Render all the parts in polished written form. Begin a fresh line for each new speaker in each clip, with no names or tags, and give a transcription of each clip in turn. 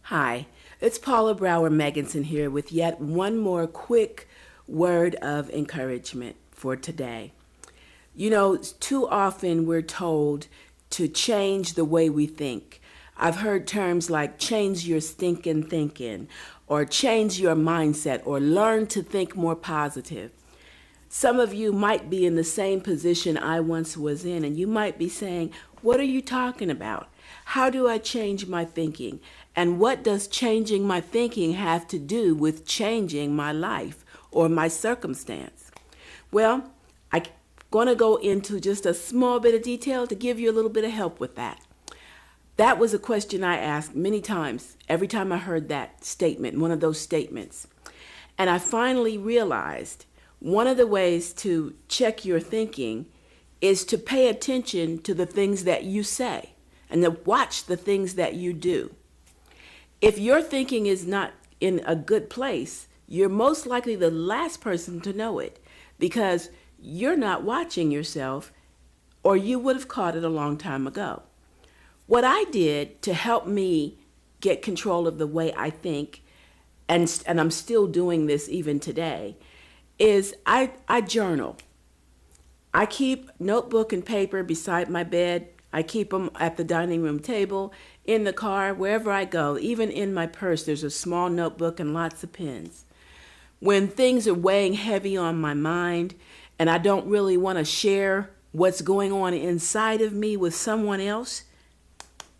Hi, it's Paula Brower Meganson here with yet one more quick word of encouragement for today. You know, too often we're told to change the way we think. I've heard terms like change your stinking thinking, or change your mindset, or learn to think more positive. Some of you might be in the same position I once was in, and you might be saying, what are you talking about? How do I change my thinking? And what does changing my thinking have to do with changing my life or my circumstance? Well, I'm going to go into just a small bit of detail to give you a little bit of help with that. That was a question I asked many times, every time I heard that statement, one of those statements. And I finally realized one of the ways to check your thinking is to pay attention to the things that you say and to watch the things that you do. If your thinking is not in a good place, you're most likely the last person to know it because you're not watching yourself, or you would have caught it a long time ago. What I did to help me get control of the way I think, and I'm still doing this even today, is I journal. I keep notebook and paper beside my bed. I keep them at the dining room table, in the car, wherever I go. Even in my purse, there's a small notebook and lots of pens. When things are weighing heavy on my mind and I don't really want to share what's going on inside of me with someone else,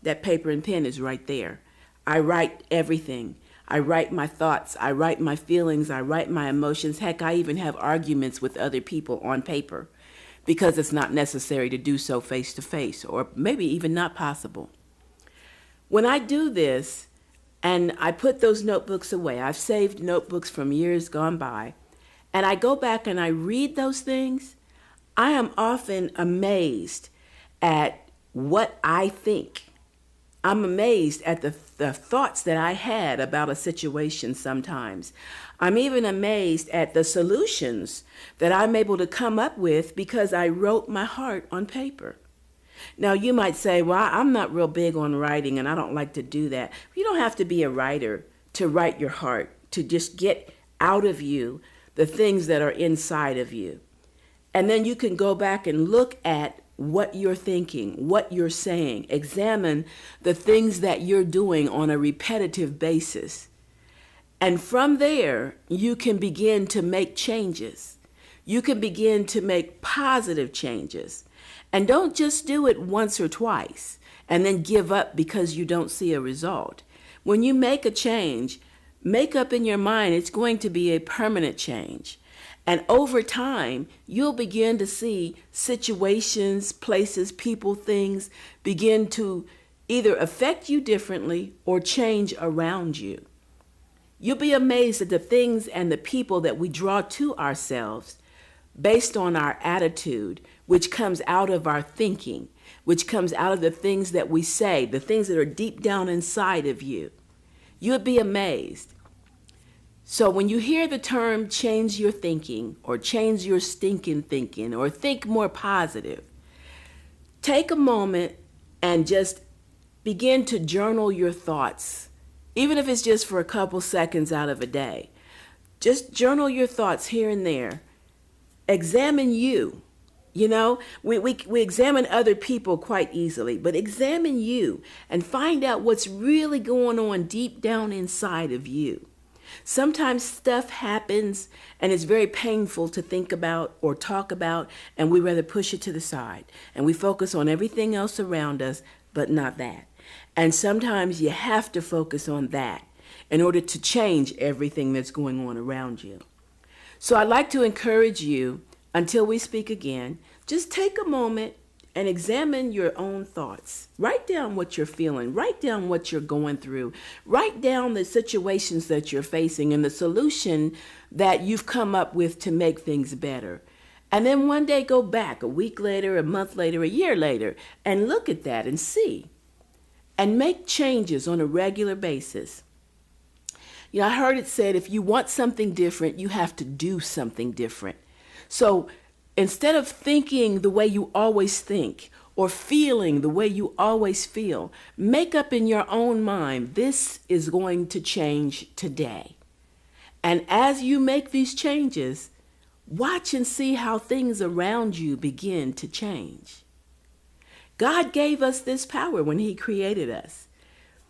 that paper and pen is right there. I write everything. I write my thoughts. I write my feelings. I write my emotions. Heck, I even have arguments with other people on paper because it's not necessary to do so face to face, or maybe even not possible. When I do this and I put those notebooks away, I've saved notebooks from years gone by, and I go back and I read those things, I am often amazed at what I think. I'm amazed at the thoughts that I had about a situation sometimes. I'm even amazed at the solutions that I'm able to come up with because I wrote my heart on paper. Now, you might say, well, I'm not real big on writing and I don't like to do that. You don't have to be a writer to write your heart, to just get out of you the things that are inside of you. And then you can go back and look at what you're thinking, what you're saying. Examine the things that you're doing on a repetitive basis. And from there, you can begin to make changes. You can begin to make positive changes. And don't just do it once or twice and then give up because you don't see a result. When you make a change, make up in your mind it's going to be a permanent change. And over time, you'll begin to see situations, places, people, things begin to either affect you differently or change around you. You'll be amazed at the things and the people that we draw to ourselves based on our attitude, which comes out of our thinking, which comes out of the things that we say, the things that are deep down inside of you. You'll be amazed. So when you hear the term change your thinking or change your stinking thinking or think more positive, take a moment and just begin to journal your thoughts, even if it's just for a couple seconds out of a day. Just journal your thoughts here and there. Examine you. You know, we examine other people quite easily, but examine you and find out what's really going on deep down inside of you. Sometimes stuff happens and it's very painful to think about or talk about, and we rather push it to the side and we focus on everything else around us, but not that. And sometimes you have to focus on that in order to change everything that's going on around you. So I'd like to encourage you, until we speak again, just take a moment and examine your own thoughts. Write down what you're feeling. Write down what you're going through. Write down the situations that you're facing and the solution that you've come up with to make things better. And then one day go back, a week later, a month later, a year later, and look at that and see. And make changes on a regular basis. You know, I heard it said, if you want something different, you have to do something different. So instead of thinking the way you always think, or feeling the way you always feel. Make up in your own mind, this is going to change today. And as you make these changes, watch and see how things around you begin to change. God gave us this power when He created us.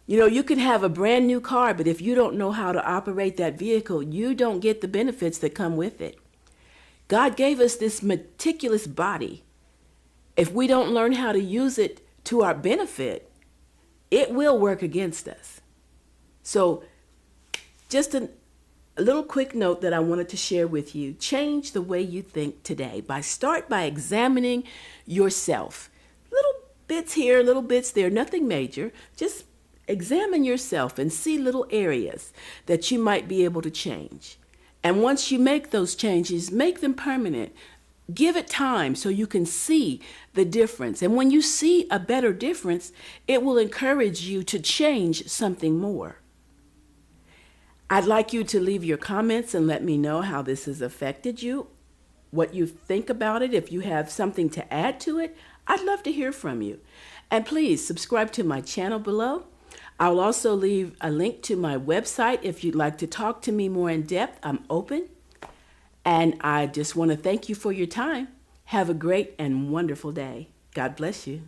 You know, you can have a brand new car, but if you don't know how to operate that vehicle, you don't get the benefits that come with it. God gave us this meticulous body. If we don't learn how to use it to our benefit, it will work against us. So just a little quick note that I wanted to share with you. Change the way you think today. Start by examining yourself. Little bits here, little bits there, nothing major. Just examine yourself and see little areas that you might be able to change. And once you make those changes, make them permanent. Give it time so you can see the difference. And when you see a better difference, it will encourage you to change something more. I'd like you to leave your comments and let me know how this has affected you, what you think about it. If you have something to add to it, I'd love to hear from you. And please subscribe to my channel below. I'll also leave a link to my website if you'd like to talk to me more in depth. I'm open. And I just want to thank you for your time. Have a great and wonderful day. God bless you.